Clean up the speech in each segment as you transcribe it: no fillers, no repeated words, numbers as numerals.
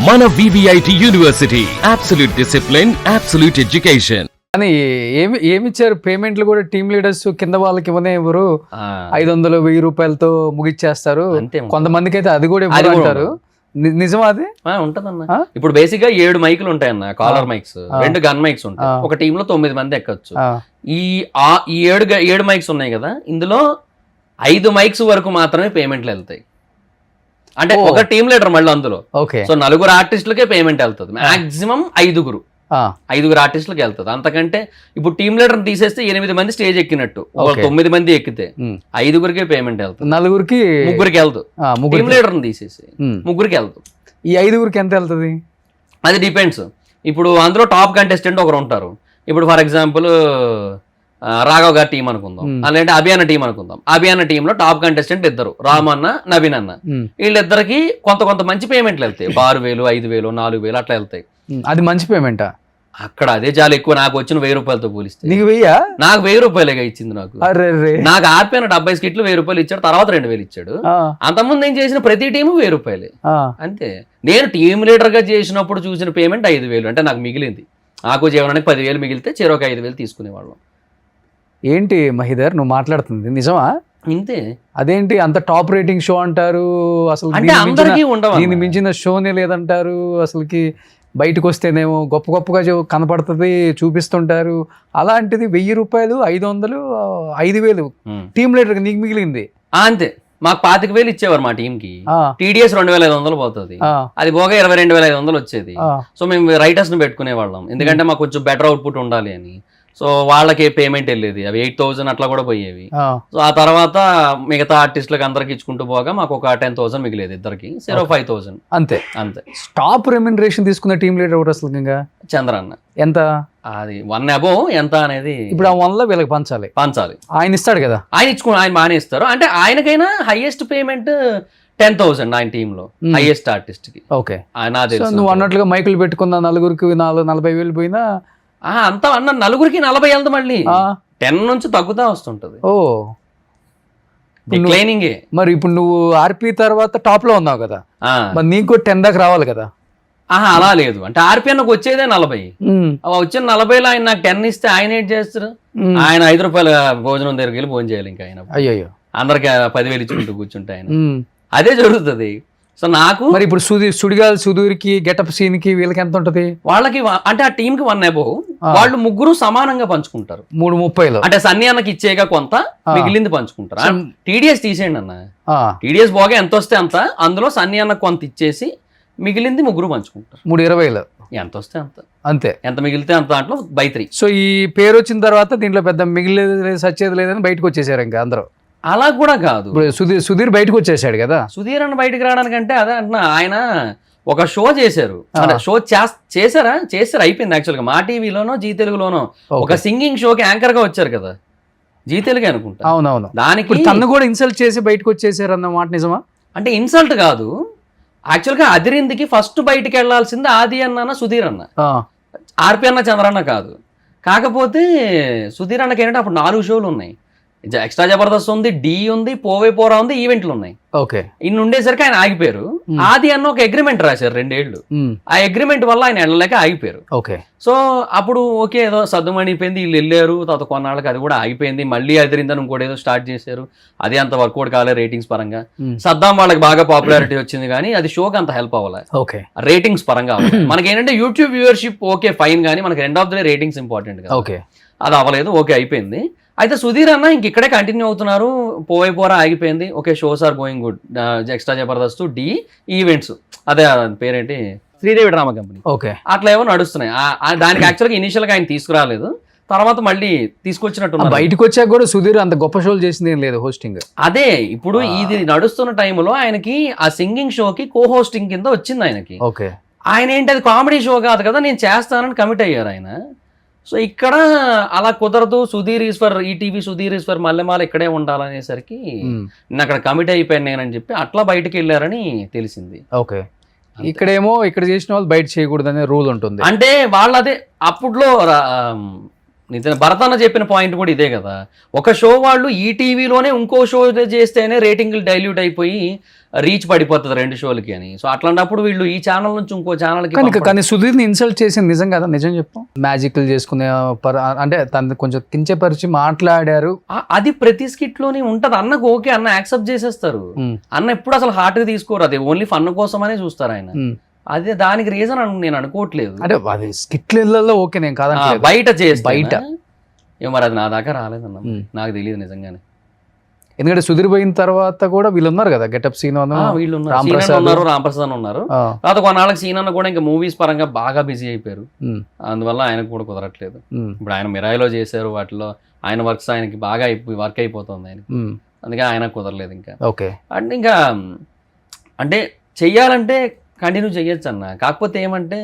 మన VVIT university absolute discipline, absolute education. అని ఏమి ఇచ్చారు పేమెంట్లు కూడా టీమ్ లీడర్స్ కింద వాళ్ళకి ఇవ్వనే ఎవరు 500-1000 రూపాయలతో ముగిచ్చేస్తారు. కొంతమందికి అయితే అది కూడా ఇవ్వరు అంటారు. నిజమా అది? ఉంటదన్న. ఇప్పుడు బేసిక్ గా 7 మైకులు ఉంటాయన్న, కాలర్ మైక్స్, 2 గన్ మైక్స్ ఉంటాయి. ఒక టీమ్ లో 9 మంది ఎక్కచ్చు. ఈ 7 మైక్స్ ఉన్నాయి కదా, ఇందులో 5 మైక్స్ వరకు మాత్రమే పేమెంట్లు వెళ్తాయి. అంటే ఒక టీమ్ లీడర్ మళ్ళీ అందులో. సో 4 ఆర్టిస్టులకే పేమెంట్ వెళ్తుంది. మాక్సిమం 5 ఆర్టిస్టులకి వెళ్తుంది. అంతకంటే ఇప్పుడు టీమ్ లీడర్ తీసేస్తే 8 మంది స్టేజ్ ఎక్కినట్టు, 9 మంది ఎక్కితే 5 పేమెంట్ వెళ్తుంది. 4 వెళ్తుంది. టీమ్ లీడర్ తీసేసి 3 వెళ్తుంది. ఈ 5 ఎంత వెళ్తుంది అది డిపెండ్స్. ఇప్పుడు అందులో టాప్ కంటెస్టెంట్ ఒకరు ఉంటారు. ఇప్పుడు ఫర్ ఎగ్జాంపుల్ రాఘవ్ గారి టీం అనుకుందాం, అలాంటి అభియాన టీం అనుకుందాం. అభియాన టీమ్ లో టాప్ కంటెస్టెంట్ 2, రామ్ అన్న, నవీన్ అన్న. వీళ్ళిద్దరికి కొంత మంచి పేమెంట్లు వెళ్తాయి. 6000, 5000, 4000 అట్లా వెళ్తాయి. అది మంచి పేమెంటా? అక్కడ అదే చాలా ఎక్కువ. నాకు వచ్చిన 1000 రూపాయలతో పోలిస్తే నీకు 1000? నాకు 1000 రూపాయలేగా ఇచ్చింది. నాకు ఆర్పిన 70 స్కిట్లు 1000 రూపాయలు ఇచ్చాడు, తర్వాత 2000 ఇచ్చాడు. అంతకుముందు నేను చేసిన ప్రతి టీము 1000 రూపాయలే అంతే. నేను టీమ్ లీడర్ గా చేసినప్పుడు చూసిన పేమెంట్ 5000. అంటే నాకు మిగిలింది, నాకు జీవనానికి 10,000 మిగిలితే చెరొక 5,000 తీసుకునేవాళ్ళం. ఏంటి మహిధర్ నువ్వు మాట్లాడుతుంది నిజమా? ఇంతే. అదేంటి అంత టాప్ రేటింగ్ షో అంటారు, అసలు అంటే అందరికీ ఉండవు, దీన్ని మించిన షోనే లేదంటారు. అసలుకి బయటకు వస్తేనేమో గొప్పగా కనపడుతుంది, చూపిస్తుంటారు. అలాంటిది 1000 రూపాయలు, 500, 5000 టీమ్ లీడర్ నీకు మిగిలింది అంతే. మాకు 25,000 ఇచ్చేవారు మా టీం కి. TDS 2500 పోతుంది. అది పోగా 22,500 వచ్చేది. సో మేము రైటర్స్ ని పెట్టుకునే వాళ్ళం, ఎందుకంటే మాకు కొంచెం బెటర్ అవుట్పుట్ ఉండాలి అని. సో వాళ్ళకి పేమెంట్ వెళ్ళేది, అవి 8,000 అట్లా కూడా పోయేవి. సో ఆ తర్వాత మిగతా ఆర్టిస్టులకు అందరికి ఇచ్చుకుంటూ పోగా మాకు ఒక 10,000 మిగిలేదు ఇద్దరికి, 5,000 అంతే. టాప్ రెమ్యునరేషన్ తీసుకున్న టీమ్ లీడర్ ఎవరు అసలు? చంద్ర అన్న. ఎంత? అది 1 above ఎంత అనేది ఇప్పుడు ఆ 1 లో వీళ్ళకి పంచాలి. ఆయన ఇస్తాడు కదా, ఆయన బాగానే ఇస్తారు. అంటే ఆయనకైనా హైయెస్ట్ పేమెంట్ 10,000 ఆయన టీమ్ లో, హైయెస్ట్ ఆర్టిస్ట్ కి. ఓకే. నువ్వు అన్నట్లుగా మైకులు పెట్టుకున్న 4కి 40,000 పోయినా అంతా అన్న 4కి 40 వెళ్తా, మళ్ళీ 10 నుంచి తగ్గుతా వస్తుంటది. డిక్లైనింగ్. మరి ఇప్పుడు నువ్వు ఆర్పి తర్వాత టాప్ లో ఉన్నావు కదా, మరి నీకు 10 దాకా రావాలి కదా? అలా లేదు. అంటే ఆర్పి అన్నకు వచ్చేదే 40. వచ్చిన 40లో ఆయన నాకు 10 ఇస్తే ఆయన ఏం చేస్తారు? ఆయన 5 రూపాయల భోజనం దగ్గరికి వెళ్ళి భోజనం చేయాలి. ఇంకా ఆయన అయ్యో అందరికి 10,000 ఇచ్చుకుంటూ కూర్చుంటే ఆయన అదే జరుగుతుంది. సో నాకు మరి ఇప్పుడు సుధీర్కి గెటప్ సీన్ కి వీళ్ళకి ఎంత ఉంటది? వాళ్ళకి అంటే ఆ టీమ్ కి 1 above, వాళ్ళు 3 సమానంగా పంచుకుంటారు. 3:30. అంటే సన్నీ అన్నకి ఇచ్చేగా కొంత, మిగిలింది పంచుకుంటారు. TDS తీసేయండి అన్న, TDS బాగా ఎంత వస్తే అంత, అందులో సన్నీ అన్నకు కొంత ఇచ్చేసి మిగిలింది 3 పంచుకుంటారు. 3:20 ఎంత వస్తే అంతే, ఎంత మిగిలితే అంత, దాంట్లో by3. సో ఈ పేరు వచ్చిన తర్వాత దీంట్లో పెద్ద మిగిలేదు సచ్చేది లేదని బయటకు వచ్చేసారు ఇంకా అందరూ. అలా కూడా కాదు, సుధీర్ బయటకు వచ్చేసాడు కదా. సుధీర్ అన్న బయటకు రావడానికంటే అదే అంటున్నా, ఆయన ఒక షో చేశారు. షో చేశారు అయిపోయింది. యాక్చువల్గా మా టీవీలోనో జీ తెలుగులోనో ఒక సింగింగ్ షోకి యాంకర్ గా వచ్చారు కదా, జీ తెలుగు అనుకుంటా. అవునవును. దానికి తను కూడా ఇన్సల్ట్ చేసి బయటకు వచ్చేసారు అన్న మాట నిజమా? అంటే ఇన్సల్ట్ కాదు, యాక్చువల్గా అదిరిందికి ఫస్ట్ బయటికి వెళ్లాల్సింది ఆది అన్న, సుధీర్ అన్న. ఆర్పి అన్న, చంద్ర అన్న కాదు. కాకపోతే సుధీర్ అన్నకి ఏంటంటే అప్పుడు 4 షోలు ఉన్నాయి. ఎక్స్ట్రా జబర్దస్త్ ఉంది, డి ఉంది, పోవే పోరా ఉంది, ఈవెంట్లు ఉన్నాయి. ఇన్ని ఉండేసరికి ఆయన ఆగిపోయారు. ఆది అన్న ఒక అగ్రిమెంట్ రాశారు 2 ఏళ్ళు. ఆ అగ్రిమెంట్ వల్ల ఆయన వెళ్ళలేక ఆగిపోయారు. సో అప్పుడు ఓకే, ఏదో సర్దుమణిపోయింది, వీళ్ళు వెళ్ళారు. తర్వాత కొన్నాళ్ళకి అది కూడా ఆగిపోయింది. మళ్ళీ అదిరిందని ఇంకోటి ఏదో స్టార్ట్ చేశారు. అది అంత వర్కౌట్ కాలే రేటింగ్స్ పరంగా. సద్దాం వాళ్ళకి బాగా పాపులారిటీ వచ్చింది, కానీ అది షోకి అంత హెల్ప్ అవ్వాలి రేటింగ్స్ పరంగా. మనకి ఏంటంటే యూట్యూబ్ వ్యూవర్షిప్ ఓకే ఫైన్, కానీ మనకి end of the day ratings important కదా. అది అవ్వలేదు. ఓకే అయిపోయింది. అయితే సుధీర్ అన్న ఇక్కడే కంటిన్యూ అవుతున్నారు. పోరా ఆగిపోయింది. Okay, shows are going good. Extra Jabardasth, Dhee, events, అదే పేరేంటి, శ్రీదేవి డ్రామా కంపెనీ, అట్లా ఏమో నడుస్తున్నాయి. దానికి యాక్చువల్గా ఇనిషియల్ గా ఆయన తీసుకురాలేదు, తర్వాత మళ్ళీ తీసుకొచ్చినట్టు. బయటకు వచ్చాక కూడా సుధీర్ అంత గొప్ప షోలు చేసింది ఏం లేదు హోస్టింగ్. అదే ఇప్పుడు ఇది నడుస్తున్న టైంలో ఆయనకి ఆ సింగింగ్ షోకి కో హోస్టింగ్ కింద వచ్చింది ఆయనకి. ఆయన ఏంటి, అది కామెడీ షో కాదు కదా, నేను చేస్తానని కమిట్ అయ్యారు ఆయన. సో ఇక్కడ అలా కుదరదు, సుధీర్ ఈశ్వర్ ఈటీవీ, సుధీర్ ఈశ్వర్ మల్లెమాల ఇక్కడే ఉండాలనేసరికి నేను అక్కడ కమిట్ అయిపోయాను నేనని చెప్పి అట్లా బయటకు వెళ్ళారని తెలిసింది. ఇక్కడేమో ఇక్కడ చేసిన వాళ్ళు బయట చేయకూడదు అనే రూల్ ఉంటుంది. అంటే వాళ్ళు అదే అప్పుడులో నిజంగా భరత్ అన్న చెప్పిన పాయింట్ కూడా ఇదే కదా, ఒక షో వాళ్ళు ఈ టీవీలోనే ఇంకో షో చేస్తేనే రేటింగ్లు డైల్యూట్ అయిపోయి రీచ్ పడిపోతుంది 2 షోలకి అని. సో అట్లాంటప్పుడు వీళ్ళు ఈ ఛానల్ నుంచి ఇంకో ఛానల్కి కానీ సుధీర్ని ఇన్సల్ట్ చేసింది నిజం కదా, నిజం చెప్పు. మ్యాజిక్లు చేసుకునే అంటే తను కొంచెం కించపరిచి మాట్లాడారు. అది ప్రతి స్కిట్ లోనే ఉంటది. అన్నకు ఓకే, అన్న యాక్సెప్ట్ చేసేస్తారు. అన్న ఎప్పుడు అసలు హార్ట్ గా తీసుకోరు, అది ఓన్లీ ఫన్ కోసమనే చూస్తారు ఆయన. అదే దానికి రీజన్ నేను అనుకోవట్లేదు. అంటే అది స్కిట్లలో ఓకే, నేను కాదంటే బయట చేస్తే బయట మరి అది నా దాకా రాలేదన్న, నాకు తెలియదు నిజంగానే. ఎందుకంటే సుధీర్ పోయిన తర్వాత కూడా వీళ్ళు ఉన్నారు కదా, గెటప్ సీన్ వీళ్ళు రాంప్రసాద్ ఉన్నారు. తర్వాత కొన్నాళ్ళకి సీన్ అన్న కూడా ఇంకా మూవీస్ పరంగా బాగా బిజీ అయిపోయారు, అందువల్ల ఆయనకు కూడా కుదరట్లేదు. ఇప్పుడు ఆయన మిరాయిలో చేశారు, వాటిలో ఆయన వర్క్స్ ఆయనకి బాగా వర్క్ అయిపోతుంది ఆయనకి, అందుకే ఆయన కుదరలేదు ఇంకా. ఓకే, అంటే ఇంకా అంటే చెయ్యాలంటే కంటిన్యూ చేయొచ్చు అన్న. కాకపోతే ఏమంటే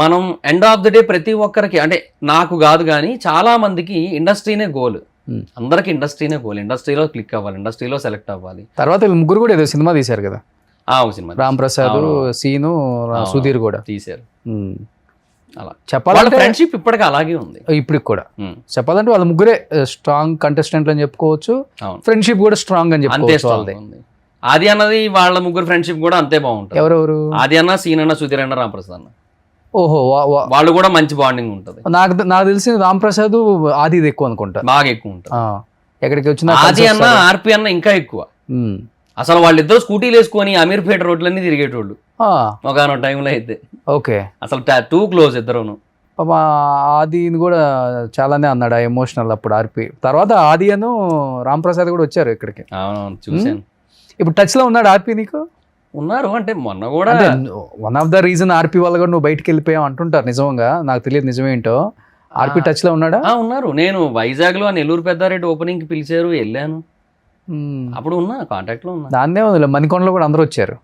మనం ఎండ్ ఆఫ్ ద డే ప్రతి ఒక్కరికి, అంటే నాకు కాదు కానీ చాలా మందికి ఇండస్ట్రీనే గోల్, అందరికి ఇండస్ట్రీనే గోల్, ఇండస్ట్రీలో క్లిక్ అవ్వాలి, ఇండస్ట్రీలో సెలెక్ట్ అవ్వాలి. తర్వాత వీళ్ళు ముగ్గురు కూడా ఏదో సినిమా తీశారు కదా, ఒక సినిమా రాంప్రసాద్, సీను, సుధీర్ కూడా తీశారు. అలా చెప్పాలంటే ఫ్రెండ్షిప్ ఇప్పటికీ అలాగే ఉంది. ఇప్పటికి కూడా చెప్పాలంటే వాళ్ళ ముగ్గురే స్ట్రాంగ్ కంటెస్టెంట్లు అని చెప్పుకోవచ్చు, ఫ్రెండ్షిప్ కూడా స్ట్రాంగ్ అని చెప్పుకోవచ్చు. ఆది అన్నది వాళ్ళ ముగ్గురు ఫ్రెండ్షిప్ కూడా అంతే బాగుంటుంది. ఎవరెవరు? ఆది అన్న, సీన్ అన్న, సుధీర్ అన్న, రాంప్రసాద్ అన్న. ఓహో, వాళ్ళు కూడా మంచి బాండింగ్ ఉంటుంది. నాకు తెలిసి రాంప్రసాద్ ఆది ఎక్కువ అనుకుంటా, బాగా ఎక్కువ ఉంటుంది. ఎక్కడికి వచ్చిన ఆది అన్న, ఆర్పి అన్న ఇంకా ఎక్కువ. అసలు వాళ్ళిద్దరు స్కూటీలు వేసుకొని అమీర్పేట రోడ్లన్నీ తిరిగేటోళ్ళు ఒకనొక టైంలో అయితే. ఓకే, అసలు టూ క్లోజ్ ఇద్దరును. ఆదిని కూడా చాలానే అన్నాడు ఎమోషనల్ అప్పుడు ఆర్పి. తర్వాత ఆది అను రాంప్రసాద్ కూడా వచ్చారు ఇక్కడికి. అవునవును, చూసాను. ఇప్పుడు టచ్ లో ఉన్నాడు ఆర్పి నీకు? ఉన్నారు, అంటే మొన్న కూడా వన్ ఆఫ్ ద రీజన్ ఆర్పి వల్ల కూడా నువ్వు బయటకు వెళ్ళిపోయావు అంటుంటారు, నిజంగా నాకు తెలియదు నిజమేంటో. ఆర్పి టచ్ లో ఉన్నాడా? ఉన్నారు. నేను వైజాగ్ లో నెల్లూరు పెద్దారెడ్డి ఓపెనింగ్ కి పిలిచారు, వెళ్ళాను, అప్పుడు ఉన్నా, కాంటాక్ట్ లో ఉన్నా. దాన్నే ఉంది, మణికొండలో కూడా అందరూ వచ్చారు,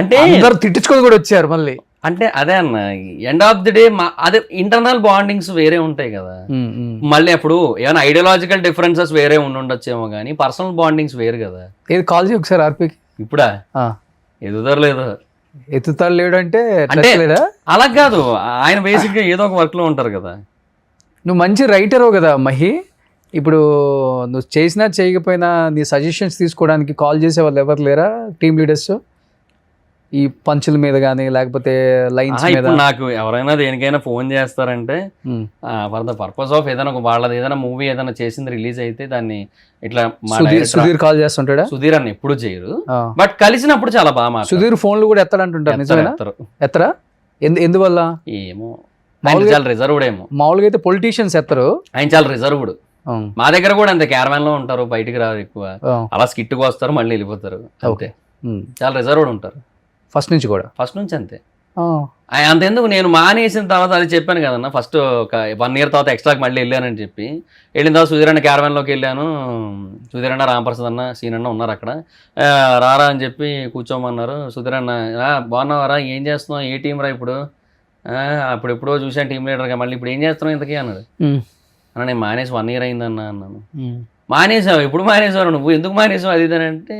అంటే అందరు తిట్టించుకొని కూడా వచ్చారు మళ్ళీ. అంటే అదే అన్న, ఎండ్ ఆఫ్ ది డే అదే ఇంటర్నల్ బాండింగ్స్ వేరే ఉంటాయి కదా. మళ్ళీ అప్పుడు ఏమైనా ఐడియాలజికల్ డిఫరెన్సెస్ వేరే ఉండొచ్చేమో కానీ పర్సనల్ బాండింగ్స్ వేరు కదా. ఏది కాల్ చేయి ఒకసారి ఆర్పీకి. ఇప్పుడా? ఎదుగుదరలేదు, ఎత్తుతాడు లేడు అంటే అలా కాదు, ఆయన బేసిక్ గా ఏదో ఒక వర్క్ లో ఉంటారు కదా. నువ్వు మంచి రైటరు కదా మహి, ఇప్పుడు నువ్వు చేసినా చేయకపోయినా నీ సజెషన్స్ తీసుకోవడానికి కాల్ చేసే వాళ్ళు ఎవరు లేరా టీమ్ లీడర్స్? ఈ పంచుల మీద కానీ లేకపోతే లైన్స్ మీద? నాకు ఎవరైనా దేనికైనా ఫోన్ చేస్తారంటే ఫర్ ద పర్పస్ ఆఫ్ ఏదైనా వాళ్ళది ఏదైనా మూవీ ఏదైనా చేసింది రిలీజ్ అయితే దాన్ని ఇట్లా సుధీర్ కాల్ చేస్తుంటాడా? సుధీర్ అన్న ఎప్పుడు చేయరు, బట్ కలిసినప్పుడు చాలా బాగా. సుధీర్ ఫోన్లు కూడా ఎత్తాడంటుంటారు, నిజమేనా? ఎత్తరా? ఎందువల్ల ఏమో, చాలా రిజర్వ్డ్ ఏమో. మామూలుగా అయితే పొలిటీషియన్స్ ఎత్తరు, ఆయన చాలా రిజర్వ్డ్. మా దగ్గర కూడా అంతే, క్యారవాన్ లో ఉంటారు, బయటికి రారు ఎక్కువ, అలా స్కిట్కి వస్తారు మళ్ళీ వెళ్ళిపోతారు, ఓకే. చాలా రిజర్వ్డ్ ఉంటారు ఫస్ట్ నుంచి కూడా, ఫస్ట్ నుంచి అంతే. అంతెందుకు, నేను మానేసిన తర్వాత అది చెప్పాను కదన్నా, ఫస్ట్ ఒక 1 year తర్వాత ఎక్స్ట్రాకి మళ్ళీ వెళ్ళానని చెప్పి, వెళ్ళిన తర్వాత సుధీర్ అన్న క్యారవాన్లోకి వెళ్ళాను, సుధీర్ అన్న, రాంప్రసాద్ అన్న, సీన్ అన్న ఉన్నారు అక్కడ, రారా అని చెప్పి కూర్చోమన్నారు. సుధీర్ అన్న, బాగున్నావారా, ఏం చేస్తున్నావు, ఏ టీం రా ఇప్పుడు? అప్పుడు ఎప్పుడో చూసాను టీం లీడర్గా, మళ్ళీ ఇప్పుడు ఏం చేస్తున్నావు ఇంతకీ అన్నాడు. అన్న నేను మానేసి 1 year అయిందన్నా అన్నాను. మానేసావు? ఎప్పుడు మానేసావు నువ్వు, ఎందుకు మానేసావు అది ఇది అంటే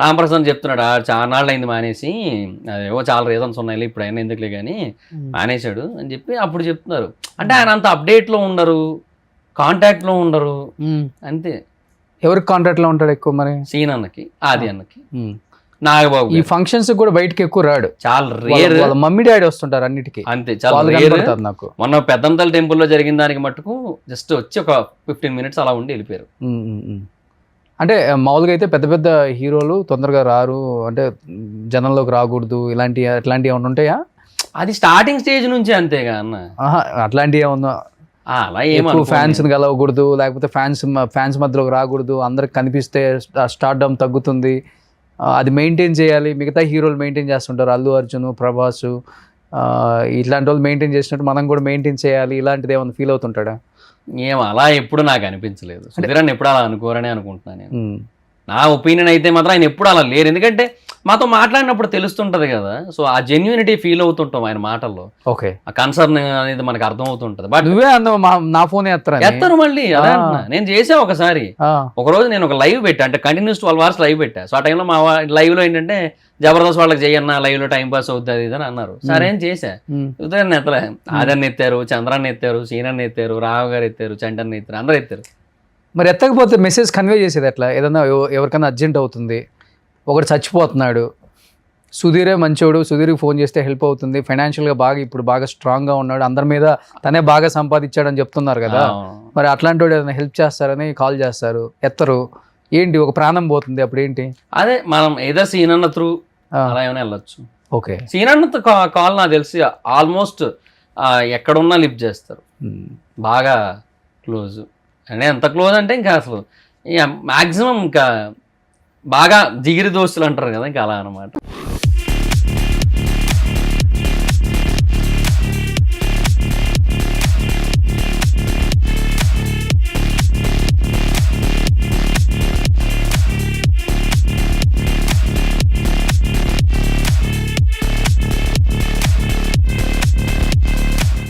రాంప్రసాద్ చెప్తున్నాడు, చాలా నాళ్ళు అయింది మానేసి, అదేవో చాలా రీజన్స్ ఉన్నాయి, ఇప్పుడు అయినా ఎందుకులే కానీ మానేశాడు అని చెప్పి అప్పుడు చెప్తున్నారు. అంటే ఆయన అంత అప్డేట్లో ఉండరు, కాంటాక్ట్లో ఉండరు, అంతే. ఎవరికి కాంటాక్ట్లో ఉంటాడు ఎక్కువ మరి? సీన్ అన్నకి, ఆది అన్నకి, నాగబాబు. ఈ ఫంక్షన్స్ కూడా బయటకి ఎక్కువ రాడు, చాలా రేర్. వాళ్ళ మమ్మీ డాడీ వస్తుంటారు అన్నిటికీ, అంతే, చాలా రేర్. నాకు మొన్న పెద్దంతల టెంపుల్లో జరిగిన దానికి మట్టుకు జస్ట్ వచ్చి ఒక 15 minutes అలా ఉండి వెళ్ళిపోయారు. అంటే మామూలుగా అయితే పెద్ద పెద్ద హీరోలు తొందరగా రారు, అంటే జనంలోకి రాకూడదు, ఇలాంటివి ఏమన్నా ఉంటాయా? అది స్టార్టింగ్ స్టేజ్ నుంచి అంతేగా అన్న. అట్లాంటివి ఏమన్నా? అలా ఏమో, ఫ్యాన్స్ కలవకూడదు, లేకపోతే ఫ్యాన్స్ మధ్యలోకి రాకూడదు, అందరికి కనిపిస్తే స్టార్డమ్ తగ్గుతుంది, అది మెయింటైన్ చేయాలి. మిగతా హీరోలు మెయింటైన్ చేస్తుంటారు, అల్లు అర్జున్, ప్రభాస్, ఇట్లాంటి వాళ్ళు మెయింటైన్ చేసినట్టు మనం కూడా మెయింటైన్ చేయాలి, ఇలాంటిది ఏమైనా ఫీల్ అవుతుంటాడా? ఏమో అలా ఎప్పుడు నాకు అనిపించలేదు. సుధీర్ అన్న ఎప్పుడు అలా అనుకోరని అనుకుంటున్నాను నేను. నా ఒపీనియన్ అయితే మాత్రం ఆయన ఎప్పుడు అలా లేరు, ఎందుకంటే మాతో మాట్లాడినప్పుడు తెలుస్తుంటది కదా, సో ఆ జెన్యూనిటీ ఫీల్ అవుతుంటాం ఆయన మాటల్లో, ఓకే ఆ కన్సర్న్ అనేది మనకు అర్థం అవుతుంటది. బట్ నువ్వే అన్నావు నా ఫోన్ ఎత్తారు మళ్ళీ, అదే అంటున్నా. నేను చేసా ఒకసారి, ఒక రోజు నేను ఒక లైవ్ పెట్టా, అంటే కంటిన్యూస్ 12 hours లైవ్ పెట్టా. సో ఆ టైంలో మా లైవ్ లో ఏంటంటే జబర్దస్త్ వాళ్ళకి చేయన్నా లైవ్ లో టైం పాస్ అవుతుంది అది అని అన్నారు. సరే అని చేశా. ఉదయం ఎత్తలే, ఆదర్ని ఎత్తారు, చంద్రాన్ని ఎత్తారు, సీనాన్ని ఎత్తారు, రావు గారు ఎత్తారు, చంటన్ని ఎత్తారు, అందరూ ఎత్తారు. మరి ఎత్తకపోతే మెసేజ్ కన్వే చేసేది ఎట్లా? ఏదన్నా ఎవరికైనా అర్జెంట్ అవుతుంది, ఒకటి చచ్చిపోతున్నాడు, సుధీరే మంచోడు, సుధీర్కి ఫోన్ చేస్తే హెల్ప్ అవుతుంది, ఫైనాన్షియల్గా ఇప్పుడు బాగా స్ట్రాంగ్గా ఉన్నాడు, అందరి మీద తనే బాగా సంపాదించాడని చెప్తున్నారు కదా, మరి అట్లాంటి వాడు ఏదైనా హెల్ప్ చేస్తారని కాల్ చేస్తారు, ఎత్తరు, ఏంటి ఒక ప్రాణం పోతుంది, అప్పుడు ఏంటి? అదే మనం ఏదో సీనన్న త్రూ అలా ఏమైనా వెళ్ళొచ్చు. ఓకే, సీనన్నతో కాల్ నాకు తెలిసి ఆల్మోస్ట్ ఎక్కడున్నా లిఫ్ట్ చేస్తారు, బాగా క్లోజ్. అంటే ఎంత క్లోజ్ అంటే ఇంకా అసలు మ్యాక్సిమం ఇంకా బాగా జిగిరి దోస్తులు అంటారు కదా, ఇంకా అలా అనమాట.